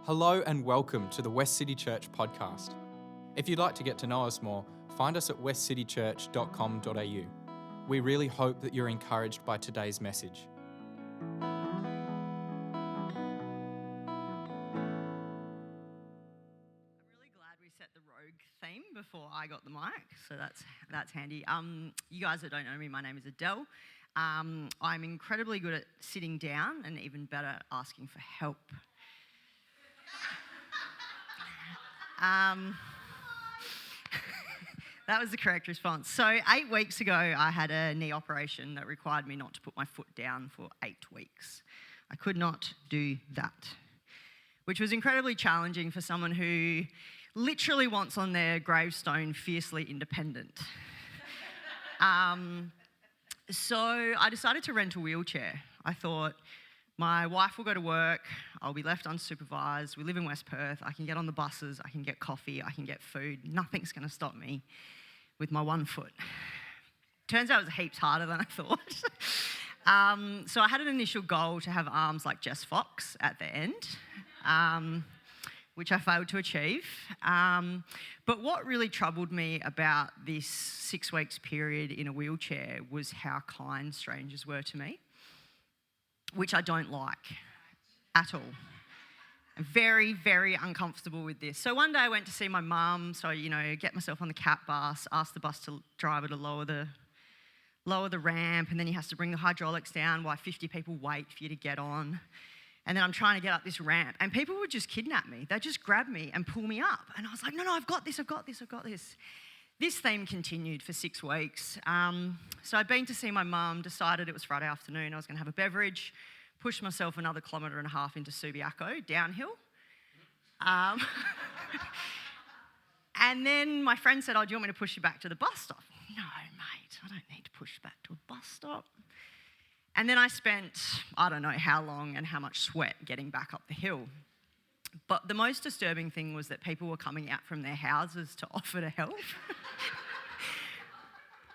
Hello and welcome to the Westcity Church podcast. If you'd like to get to know us more, find us at westcitychurch.com.au. We really hope that you're encouraged by today's message. I'm really glad we set the rogue theme before I got the mic, so that's handy. You guys that don't know me, my name is Adele. I'm incredibly good at sitting down and even better at asking for help. That was the correct response. So 8 weeks ago, I had a knee operation that required me not to put my foot down for 8 weeks. I could not do that, which was incredibly challenging for someone who literally wants on their gravestone, fiercely independent. So I decided to rent a wheelchair. I thought, my wife will go to work, I'll be left unsupervised, we live in West Perth, I can get on the buses, I can get coffee, I can get food, nothing's going to stop me with my one foot. Turns out it was heaps harder than I thought. So I had an initial goal to have arms like Jess Fox at the end, which I failed to achieve. But what really troubled me about this 6 weeks period in a wheelchair was how kind strangers were to me, which I don't like at all. I'm very, very uncomfortable with this. So one day I went to see my mum, so, get myself on the cat bus, ask the bus driver to lower the ramp, and then he has to bring the hydraulics down while 50 people wait for you to get on. And then I'm trying to get up this ramp, and people would just kidnap me. They'd just grab me and pull me up. And I was like, no, I've got this. This theme continued for 6 weeks. So I'd been to see my mum, decided it was Friday afternoon, I was going to have a beverage, pushed myself another 1.5 kilometres into Subiaco, downhill. And then my friend said, do you want me to push you back to the bus stop? No, mate, I don't need to push back to a bus stop. And then I spent, I don't know how long and how much sweat getting back up the hill. But the most disturbing thing was that people were coming out from their houses to offer to help.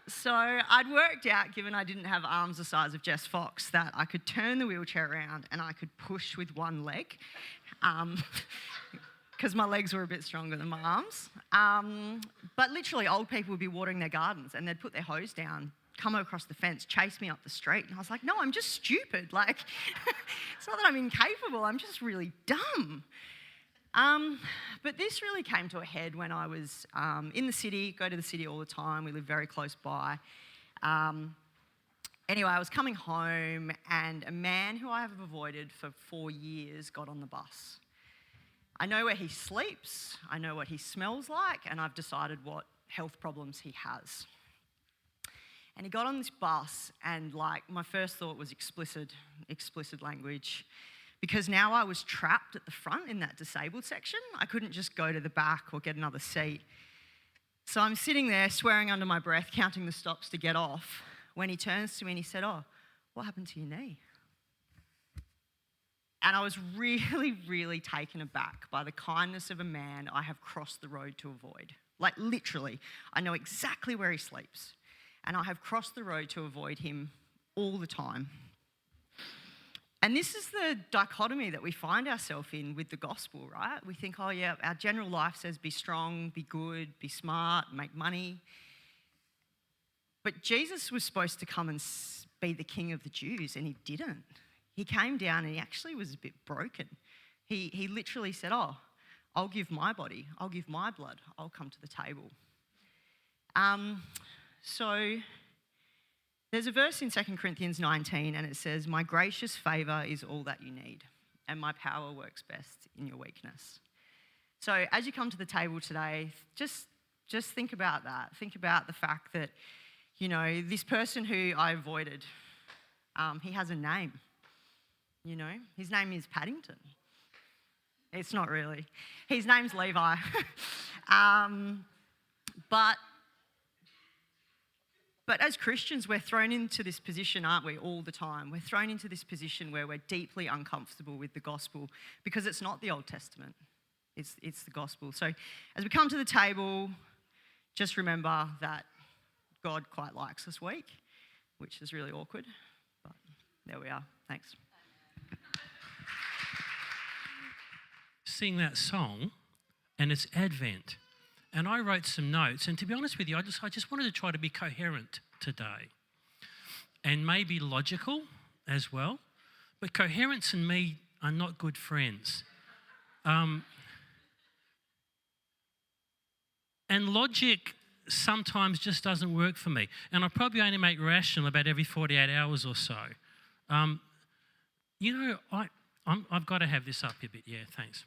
So I'd worked out, given I didn't have arms the size of Jess Fox, that I could turn the wheelchair around and I could push with one leg, because my legs were a bit stronger than my arms. But literally, old people would be watering their gardens and they'd put their hose down, come across the fence, chase me up the street. And I was like, no, I'm just stupid. Like, it's not that I'm incapable, I'm just really dumb. But this really came to a head when I was in the city, go to the city all the time, we live very close by. Anyway, I was coming home and a man who I have avoided for 4 years got on the bus. I know where he sleeps, I know what he smells like, and I've decided what health problems he has. And he got on this bus and my first thought was explicit language. Because now I was trapped at the front in that disabled section. I couldn't just go to the back or get another seat. So I'm sitting there swearing under my breath, counting the stops to get off, when he turns to me and he said, what happened to your knee? And I was really, really taken aback by the kindness of a man I have crossed the road to avoid. Like literally, I know exactly where he sleeps. And I have crossed the road to avoid him all the time. And this is the dichotomy that we find ourselves in with the gospel, right? We think, our general life says be strong, be good, be smart, make money. But Jesus was supposed to come and be the king of the Jews, and he didn't. He came down and he actually was a bit broken. He literally said, I'll give my body, I'll give my blood, I'll come to the table. So there's a verse in 2 Corinthians 19 and it says, my gracious favour is all that you need and my power works best in your weakness. So as you come to the table today, just think about that. Think about the fact that, this person who I avoided, he has a name, His name is Paddington. It's not really. His name's Levi. But as Christians, we're thrown into this position, aren't we, all the time? We're thrown into this position where we're deeply uncomfortable with the gospel because it's not the Old Testament, it's the gospel. So as we come to the table, just remember that God quite likes us weak, which is really awkward, but there we are. Thanks. sing that song, and it's Advent. And I wrote some notes, and to be honest with you, I just wanted to try to be coherent today. And maybe logical as well. But coherence and me are not good friends. And logic sometimes just doesn't work for me. And I probably only make rational about every 48 hours or so. I've got to have this up a bit. Yeah, thanks.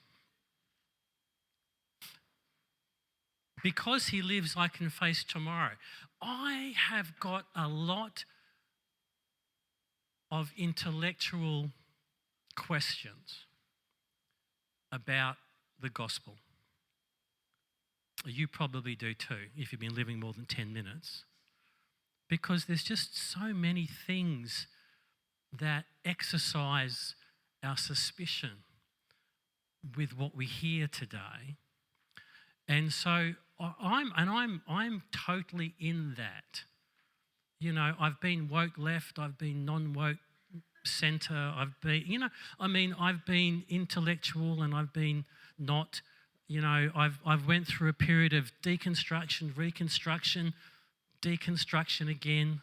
Because he lives, I can face tomorrow. I have got a lot of intellectual questions about the gospel. You probably do too, if you've been living more than 10 minutes. Because there's just so many things that exercise our suspicion with what we hear today. And so I'm totally in that. You know, I've been woke left, I've been non-woke centre, I've been intellectual and I've been not. You know, I've went through a period of deconstruction, reconstruction, deconstruction again.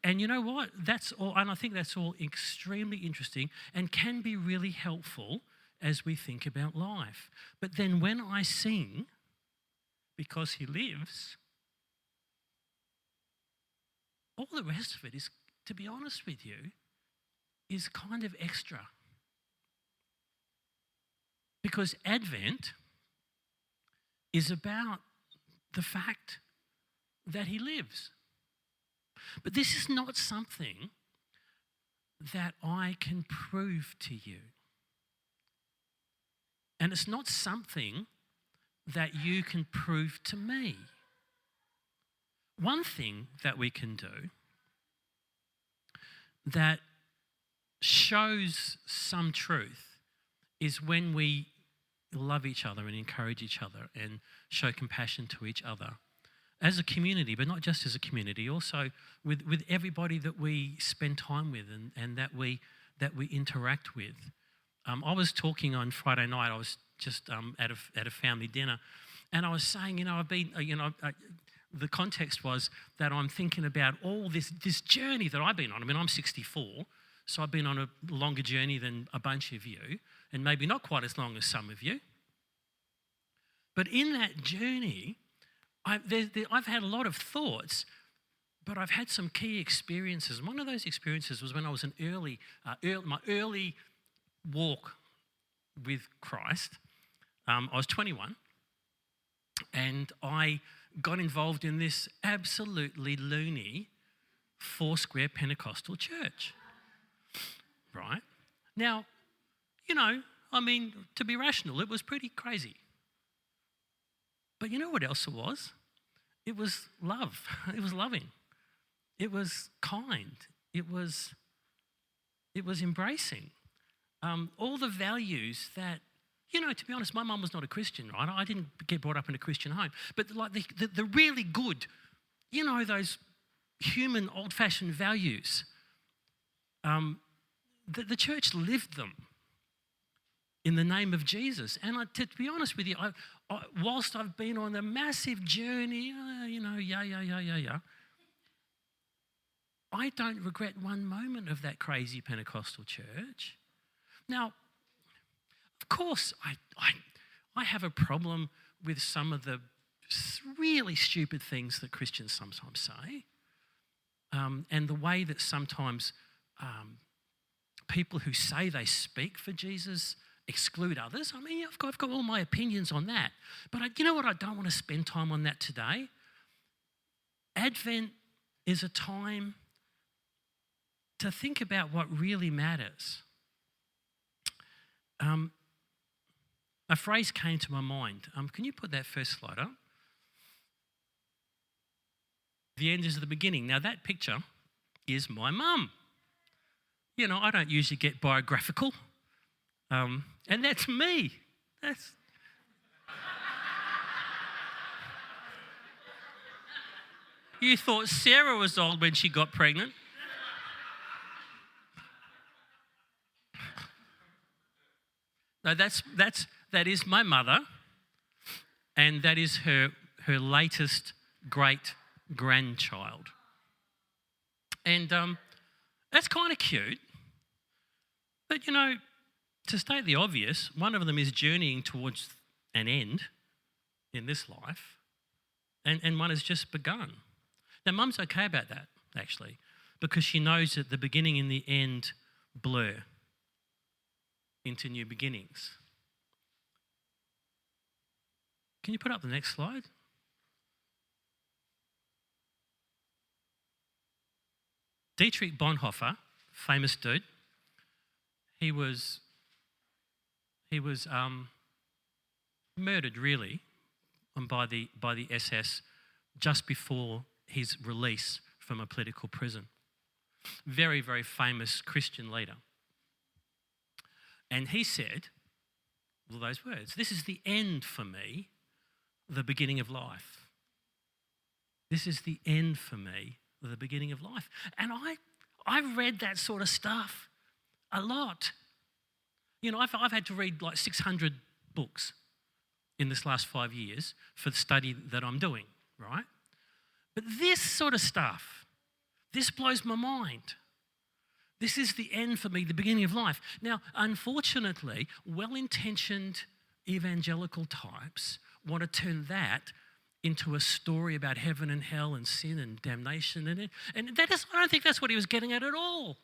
And you know what? That's all, and I think that's all extremely interesting and can be really helpful as we think about life. But then when I sing, because he lives, all the rest of it is, to be honest with you, is kind of extra. Because Advent is about the fact that he lives. But this is not something that I can prove to you. And it's not something that you can prove to me. One thing that we can do that shows some truth is when we love each other and encourage each other and show compassion to each other as a community, but not just as a community, also with everybody that we spend time with and that we interact with. I was talking on Friday night. I was just at a family dinner, and I was saying, I've been, the context was that I'm thinking about all this journey that I've been on. I mean, I'm 64, so I've been on a longer journey than a bunch of you, and maybe not quite as long as some of you. But in that journey, I've had a lot of thoughts, but I've had some key experiences. And one of those experiences was when I was my early walk with Christ. I was 21, and I got involved in this absolutely loony Foursquare Pentecostal church. Right? Now, to be rational, it was pretty crazy. But you know what else it was? It was love. It was loving. It was kind. It was embracing. All the values that, to be honest, my mum was not a Christian, right? I didn't get brought up in a Christian home. But like the really good, those human old-fashioned values, the church lived them in the name of Jesus. And to be honest with you, whilst I've been on a massive journey, I don't regret one moment of that crazy Pentecostal church. Now, of course, I have a problem with some of the really stupid things that Christians sometimes say, and the way that sometimes people who say they speak for Jesus exclude others. I mean, I've got all my opinions on that. But you know what? I don't want to spend time on that today. Advent is a time to think about what really matters. A phrase came to my mind. Can you put that first slide up? The end is the beginning. Now, that picture is my mum. I don't usually get biographical. And that's me. You thought Sarah was old when she got pregnant. No, that is my mother, and that is her latest great grandchild. And that's kind of cute. But, to state the obvious, one of them is journeying towards an end in this life, and one has just begun. Now, Mum's okay about that, actually, because she knows that the beginning and the end blur into new beginnings. Can you put up the next slide? Dietrich Bonhoeffer, famous dude, he was murdered really by the SS just before his release from a political prison. Very, very famous Christian leader. And he said all those words, "This is the end for me, the beginning of life. This is the end for me, the beginning of life." And I've read that sort of stuff a lot. I've had to read like 600 books in this last 5 years for the study that I'm doing, right? But this sort of stuff, this blows my mind. This is the end for me, the beginning of life. Now, unfortunately, well-intentioned evangelical types want to turn that into a story about heaven and hell and sin and damnation. And I don't think that's what he was getting at all.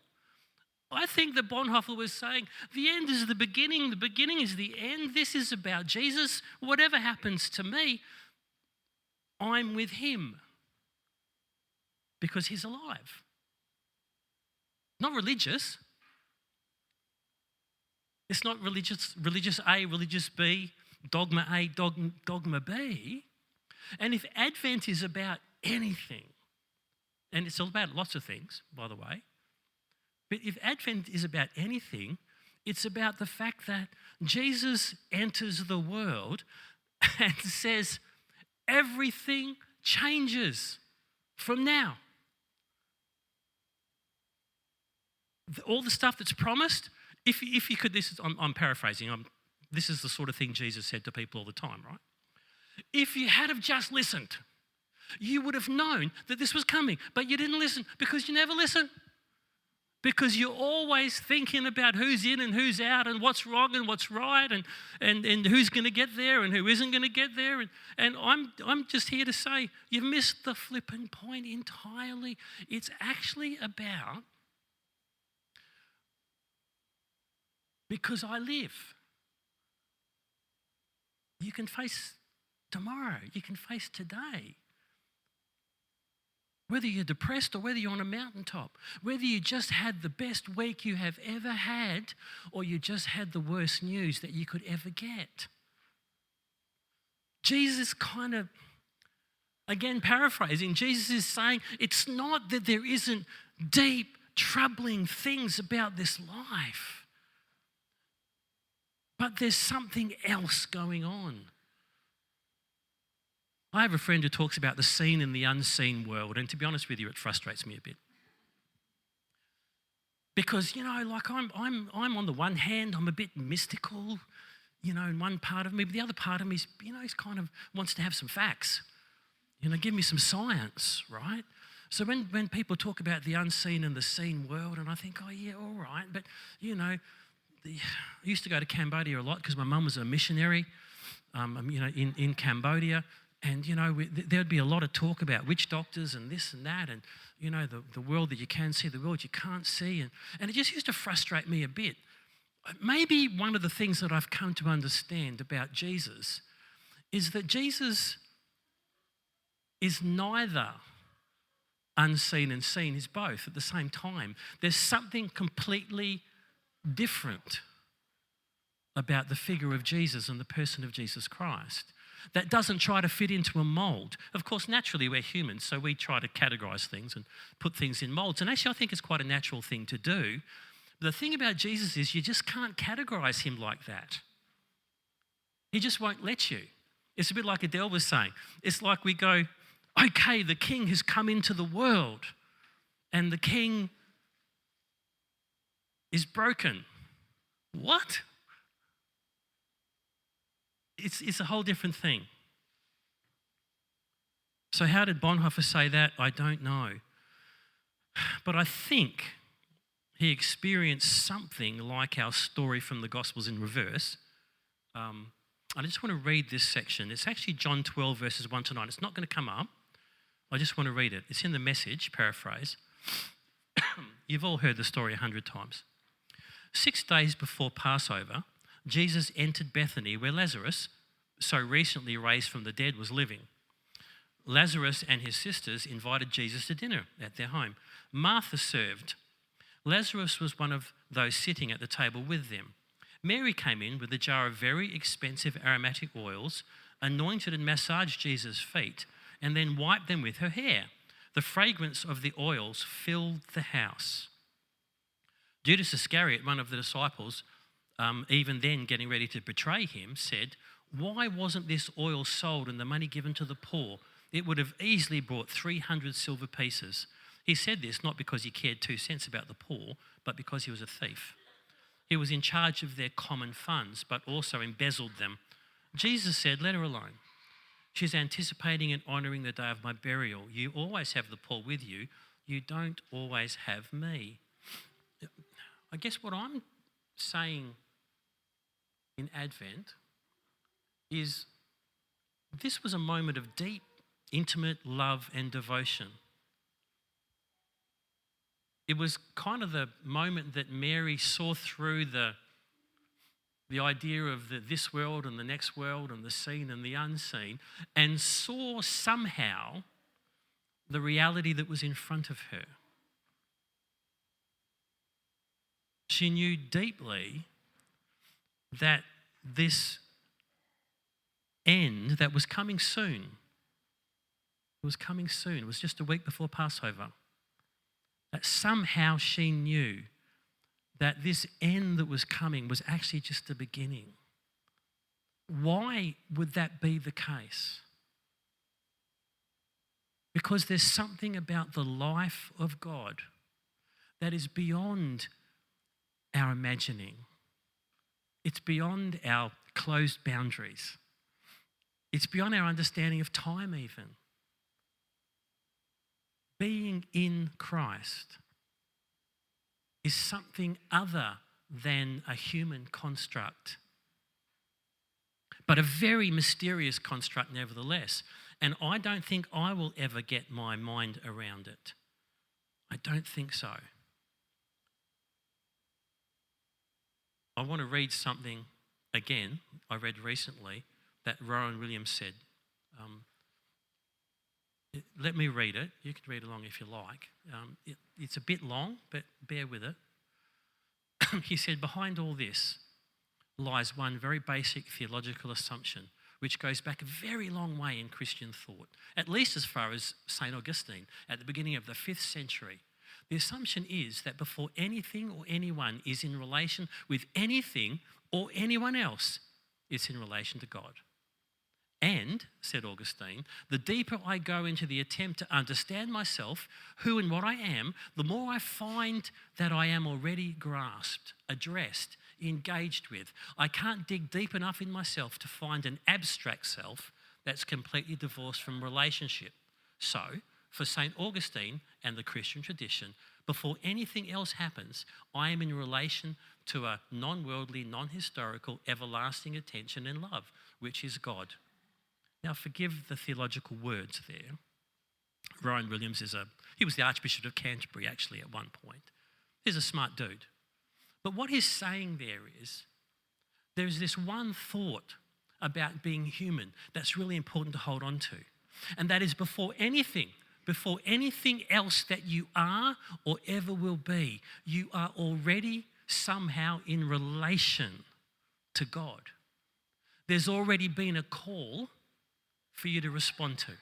I think that Bonhoeffer was saying the end is the beginning is the end. This is about Jesus. Whatever happens to me, I'm with him because he's alive. Not religious. It's not religious A, religious B, dogma A, dogma B. And if Advent is about anything, and it's about lots of things, by the way, but if Advent is about anything, it's about the fact that Jesus enters the world and says everything changes from now. All the stuff that's promised, if you could, I'm paraphrasing, this is the sort of thing Jesus said to people all the time, right? If you had have just listened, you would have known that this was coming, but you didn't listen because you never listen. Because you're always thinking about who's in and who's out and what's wrong and what's right and who's going to get there and who isn't going to get there. And I'm just here to say you've missed the flipping point entirely. It's actually about because I live. You can face tomorrow. You can face today. Whether you're depressed or whether you're on a mountaintop, whether you just had the best week you have ever had or you just had the worst news that you could ever get. Jesus kind of, again paraphrasing, Jesus is saying it's not that there isn't deep, troubling things about this life, but there's something else going on. I have a friend who talks about the seen and the unseen world, and to be honest with you, it frustrates me a bit. Because, like I'm on the one hand, I'm a bit mystical, in one part of me, but the other part of me is, he's kind of wants to have some facts. Give me some science, right? So when people talk about the unseen and the seen world, and I think, oh yeah, all right, but, I used to go to Cambodia a lot because my mum was a missionary, in Cambodia. And, there'd be a lot of talk about witch doctors and this and that and, the world that you can see, the world you can't see. And it just used to frustrate me a bit. Maybe one of the things that I've come to understand about Jesus is that Jesus is neither unseen and seen. He's both at the same time. There's something completely different about the figure of Jesus and the person of Jesus Christ that doesn't try to fit into a mold. Of course, naturally, we're humans, so we try to categorize things and put things in molds. And actually, I think it's quite a natural thing to do. But the thing about Jesus is you just can't categorize him like that. He just won't let you. It's a bit like Adele was saying. It's like we go, okay, the king has come into the world and the king is broken. What? it's a whole different thing. So how did Bonhoeffer say that? I don't know. But I think he experienced something like our story from the Gospels in reverse. I just want to read this section. It's actually John 12, verses 1 to 9. It's not going to come up. I just want to read it. It's in the Message, paraphrase. You've all heard the story 100 times. 6 days before Passover, Jesus entered Bethany where Lazarus, so recently raised from the dead, was living. Lazarus and his sisters invited Jesus to dinner at their home. Martha served. Lazarus was one of those sitting at the table with them. Mary came in with a jar of very expensive aromatic oils, anointed and massaged Jesus' feet, and then wiped them with her hair. The fragrance of the oils filled the house. Judas Iscariot, one of the disciples, even then getting ready to betray him, said, "Why wasn't this oil sold and the money given to the poor? It would have easily brought 300 silver pieces." He said this not because he cared 2 cents about the poor, but because he was a thief. He was in charge of their common funds, but also embezzled them. Jesus said, "Let her alone. She's anticipating and honouring the day of my burial. You always have the poor with you. You don't always have me." I guess what I'm saying in Advent is this was a moment of deep, intimate love and devotion. It was kind of the moment that Mary saw through the idea of this world and the next world and the seen and the unseen, and saw somehow the reality that was in front of her. She knew deeply that this end that was coming soon, it was coming soon, it was just a week before Passover, that somehow she knew that this end that was coming was actually just the beginning. Why would that be the case? Because there's something about the life of God that is beyond our imagining. It's beyond our closed boundaries. It's beyond our understanding of time even. Being in Christ is something other than a human construct, but a very mysterious construct nevertheless. And I don't think I will ever get my mind around it. I don't think so. I want to read something again I read recently that Rowan Williams said. Let me read it. You can read along if you like. It's a bit long, but bear with it. He said, "Behind all this lies one very basic theological assumption, which goes back a very long way in Christian thought, at least as far as St. Augustine at the beginning of the 5th century. The assumption is that before anything or anyone is in relation with anything or anyone else, it's in relation to God. And," said Augustine, "the deeper I go into the attempt to understand myself, who and what I am, the more I find that I am already grasped, addressed, engaged with. I can't dig deep enough in myself to find an abstract self that's completely divorced from relationship. So, for St. Augustine and the Christian tradition, before anything else happens, I am in relation to a non-worldly, non-historical, everlasting attention and love, which is God." Now, forgive the theological words there. Rowan Williams he was the Archbishop of Canterbury actually at one point. He's a smart dude. But what he's saying there is, there's this one thought about being human that's really important to hold on to. And that is before anything else that you are or ever will be, you are already somehow in relation to God. There's already been a call for you to respond to.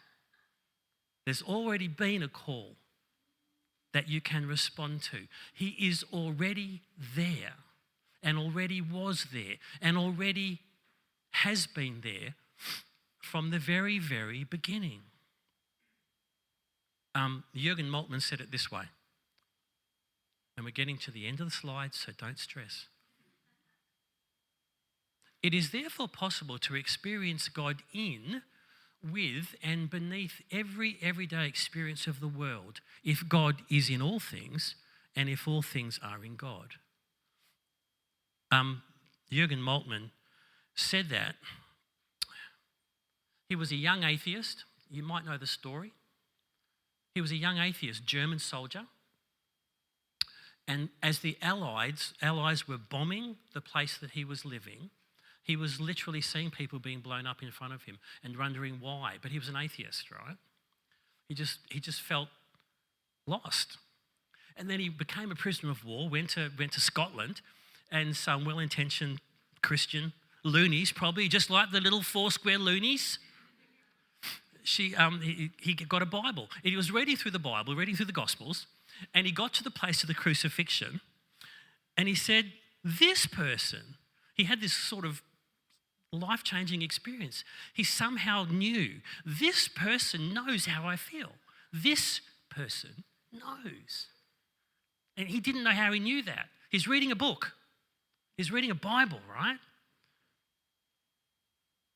There's already been a call that you can respond to. He is already there and already was there and already has been there from the very, very beginning. Jürgen Moltmann said it this way, and we're getting to the end of the slide, so don't stress. It is therefore possible to experience God in, with, and beneath every everyday experience of the world if God is in all things and if all things are in God. Jürgen Moltmann said that. He was a young atheist. You might know the story. He was a young atheist, German soldier. And as the Allies were bombing the place that he was living, he was literally seeing people being blown up in front of him and wondering why. But he was an atheist, right? He just felt lost. And then he became a prisoner of war, went to Scotland, and some well-intentioned Christian loonies, probably just like the little Foursquare loonies, he got a Bible. He was reading through the Bible, reading through the Gospels, and he got to the place of the crucifixion, and he said, this person, he had this sort of life-changing experience. He somehow knew, this person knows how I feel. This person knows. And he didn't know how he knew that. He's reading a book. He's reading a Bible, right?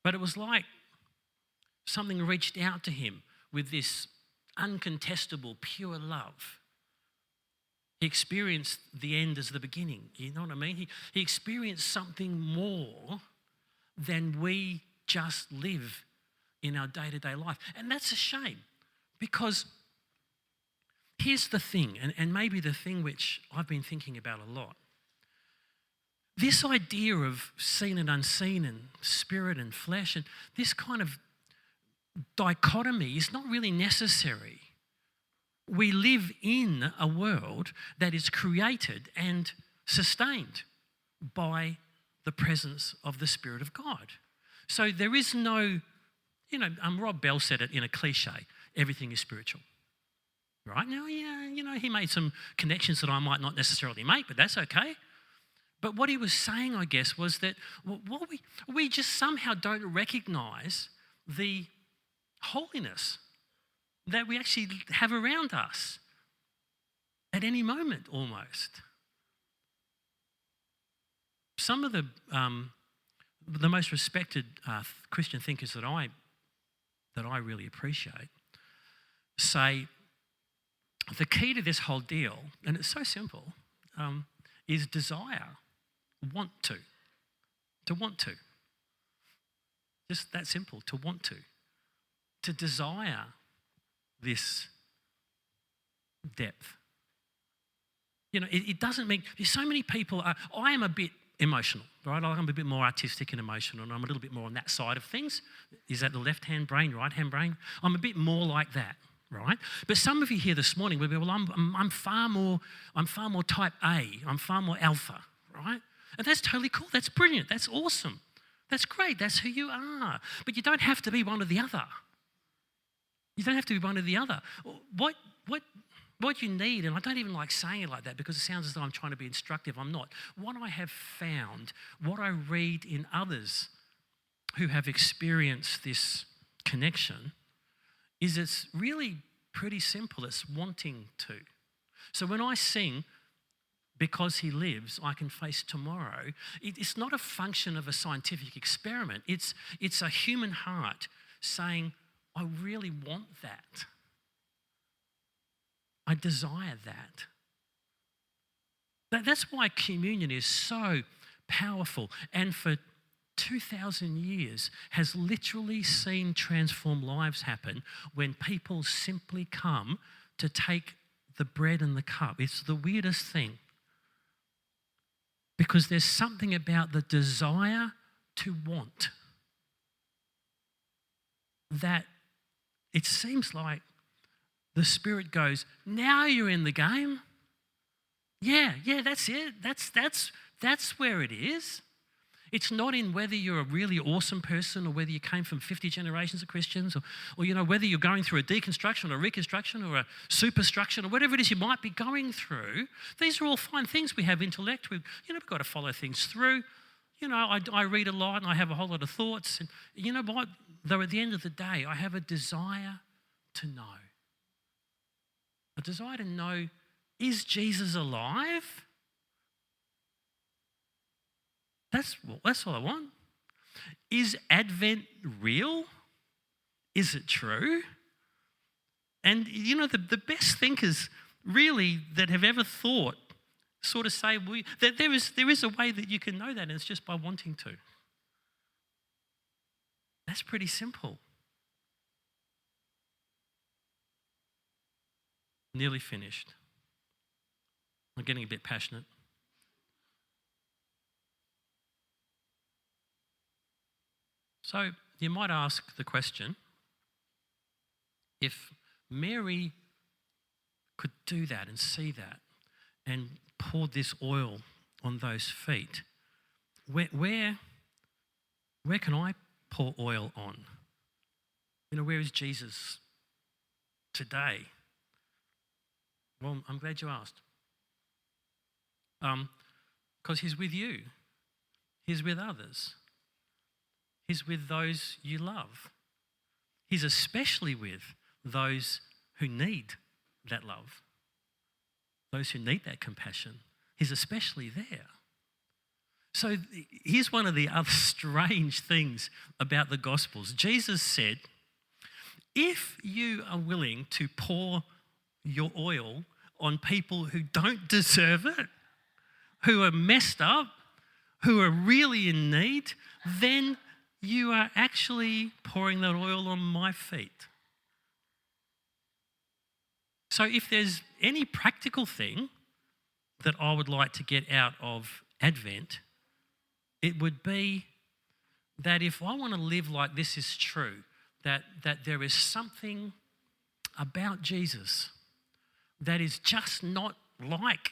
But it was like something reached out to him with this uncontestable, pure love. He experienced the end as the beginning. You know what I mean? He experienced something more than we just live in our day-to-day life. And that's a shame, because here's the thing, and maybe the thing which I've been thinking about a lot. This idea of seen and unseen and spirit and flesh, and this kind of dichotomy is not really necessary. We live in a world that is created and sustained by the presence of the Spirit of God. So there is no, Rob Bell said it in a cliche, everything is spiritual. Right now, yeah, he made some connections that I might not necessarily make, but that's okay. But what he was saying, I guess, was that we just somehow don't recognise the holiness that we actually have around us at any moment almost. Some of the most respected Christian thinkers that I really appreciate say the key to this whole deal, and it's so simple, is desire. Want to. To want to. Just that simple, to want to. To desire this depth. It doesn't mean, so many people are, I am a bit emotional, right? I'm a bit more artistic and emotional, and I'm a little bit more on that side of things. Is that the left-hand brain, right-hand brain? I'm a bit more like that, right? But some of you here this morning will be, well, I'm far more type A. I'm far more alpha, right? And that's totally cool. That's brilliant. That's awesome. That's great. That's who you are. But you don't have to be one or the other. You don't have to be one or the other. What you need, and I don't even like saying it like that because it sounds as though I'm trying to be instructive. I'm not. What I have found, what I read in others who have experienced this connection, is it's really pretty simple. It's wanting to. So when I sing, because he lives, I can face tomorrow, it's not a function of a scientific experiment. It's a human heart saying, I really want that. I desire that. That's why communion is so powerful, and for 2,000 years has literally seen transformed lives happen when people simply come to take the bread and the cup. It's the weirdest thing, because there's something about the desire to want that it seems like the Spirit goes, now you're in the game. Yeah, that's it. That's where it is. It's not in whether you're a really awesome person or whether you came from 50 generations of Christians or whether you're going through a deconstruction or a reconstruction or a superstruction or whatever it is you might be going through. These are all fine things. We have intellect. We've got to follow things through. I read a lot and I have a whole lot of thoughts. And you know what? Though at the end of the day, I have a desire to know. A desire to know, is Jesus alive? That's all I want. is Advent real? Is it true? And the best thinkers really that have ever thought sort of say that there is a way that you can know that, and it's just by wanting to. That's pretty simple. Nearly finished. I'm getting a bit passionate. So you might ask the question, if Mary could do that and see that and pour this oil on those feet, where can I pour oil on? Where is Jesus today? Well, I'm glad you asked. Because he's with you. He's with others. He's with those you love. He's especially with those who need that love, those who need that compassion. He's especially there. So here's one of the other strange things about the Gospels. Jesus said, if you are willing to pour your oil on people who don't deserve it, who are messed up, who are really in need, then you are actually pouring that oil on my feet. So if there's any practical thing that I would like to get out of Advent, it would be that if I want to live like this is true, that there is something about Jesus that is just not like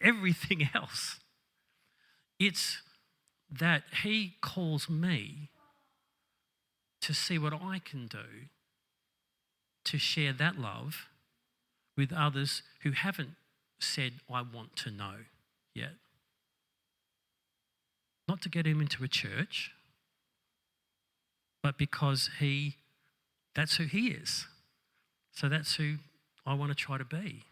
everything else. It's that he calls me to see what I can do to share that love with others who haven't said, I want to know yet. Not to get him into a church, but because that's who he is. So that's who I want to try to be.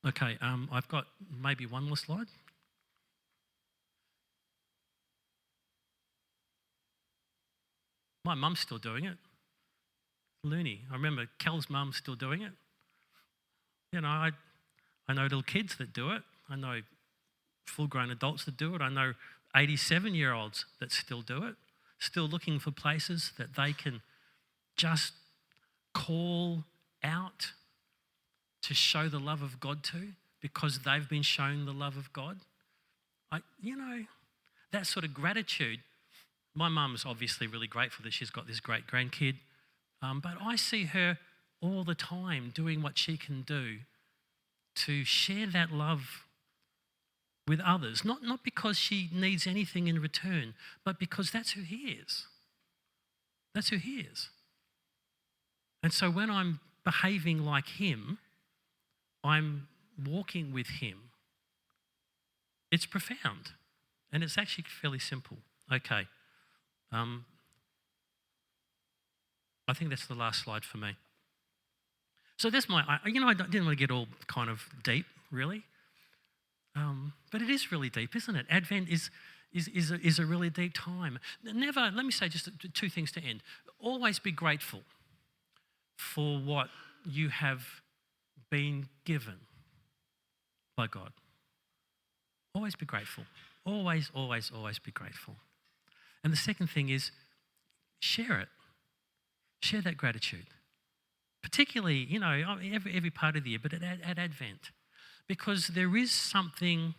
Okay, I've got maybe one more slide. My mum's still doing it. Loony. I remember Kel's mum's still doing it. I know little kids that do it. I know full-grown adults that do it. I know 87-year-olds that still do it, still looking for places that they can just call out to show the love of God to because they've been shown the love of God. That sort of gratitude. My mum's obviously really grateful that she's got this great grandkid, but I see her all the time doing what she can do to share that love with others, not because she needs anything in return, but because that's who he is. That's who he is. And so when I'm behaving like him, I'm walking with him. It's profound, and it's actually fairly simple. Okay. I think that's the last slide for me. So that's I didn't want to get all kind of deep, really. But it is really deep, isn't it? Advent is a really deep time. Let me say just two things to end. Always be grateful for what you have been given by God. Always be grateful. Always, always, always be grateful. And the second thing is share it. Share that gratitude. Particularly, every part of the year, but at Advent. Because there is something,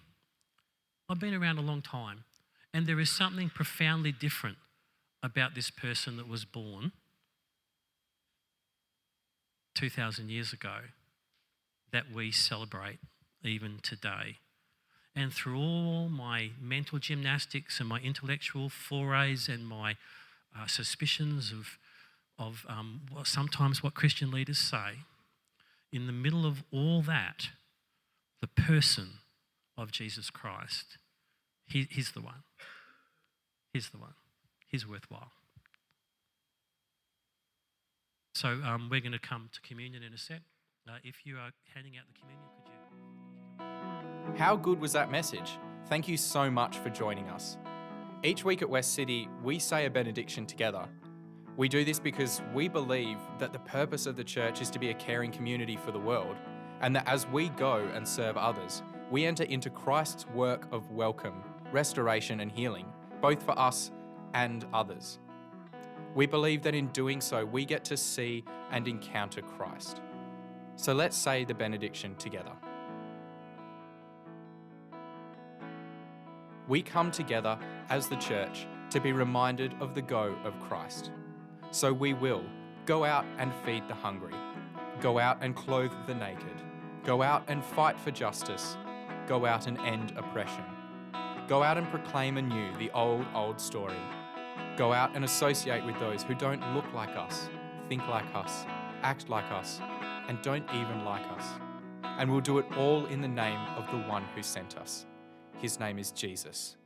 I've been around a long time, and there is something profoundly different about this person that was born 2,000 years ago that we celebrate even today. And through all my mental gymnastics and my intellectual forays and my suspicions of sometimes what Christian leaders say, in the middle of all that, the person of Jesus Christ, he's the one. He's the one. He's worthwhile. So we're going to come to communion in a sec. If you are handing out the communion, could you... How good was that message? Thank you so much for joining us. Each week at West City, we say a benediction together. We do this because we believe that the purpose of the church is to be a caring community for the world, and that as we go and serve others, we enter into Christ's work of welcome, restoration and healing, both for us and others. We believe that in doing so, we get to see and encounter Christ. So let's say the benediction together. We come together as the church to be reminded of the go of Christ. So we will go out and feed the hungry, go out and clothe the naked, go out and fight for justice, go out and end oppression, go out and proclaim anew the old story, go out and associate with those who don't look like us, think like us, act like us, and don't even like us. And we'll do it all in the name of the one who sent us. His name is Jesus.